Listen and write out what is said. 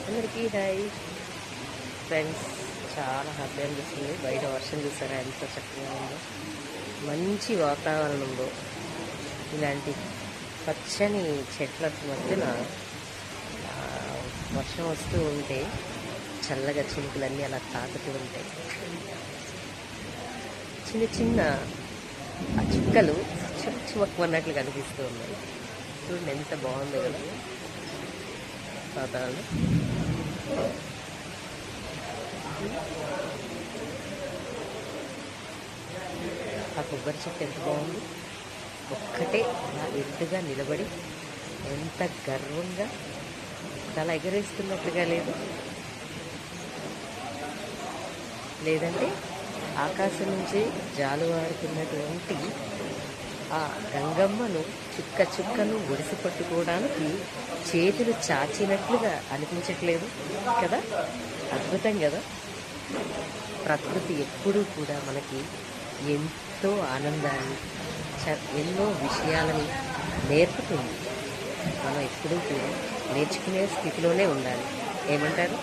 అందరికీ hi friends. చాలా happy అనిపిస్తుంది. బయట వర్షం చూసారా ఎంత చక్కగా ఉందో, మంచి వాతావరణంలో ఇలాంటి పచ్చని చెట్ల మధ్యన వర్షం వస్తూ ఉంటే చల్లగా చినుకులన్నీ అలా తాకుతూ ఉంటాయి. చిన్న చిన్న ఆ చుక్కలు చుమక్కుమన్నట్లు కనిపిస్తూ ఉన్నాయి. చూడండి ఎంత బాగుంది కదా వాతావరణం. ఆ కొబ్బరి చెట్టు ఎంత బాగుంది. ఒక్కటే అలా ఎత్తుగా నిలబడి ఎంత గర్వంగా చాలా ఎగరేస్తున్నట్టుగా లేదు, లేదంటే ఆకాశం నుంచి జాలువారుతున్నటువంటి ఆ గంగమ్మను చుక్క చుక్కను ఒడిసి పట్టుకోవడానికి చేతులు చాచినట్లుగా అనిపించట్లేదు కదా. అద్భుతం కదా. ప్రకృతి ఎప్పుడూ కూడా మనకి ఎంతో ఆనందాన్ని, ఎన్నో విషయాలని నేర్పుతుంది. మనం ఎప్పుడూ కూడా నేర్చుకునే స్థితిలోనే ఉండాలి. ఏమంటారు?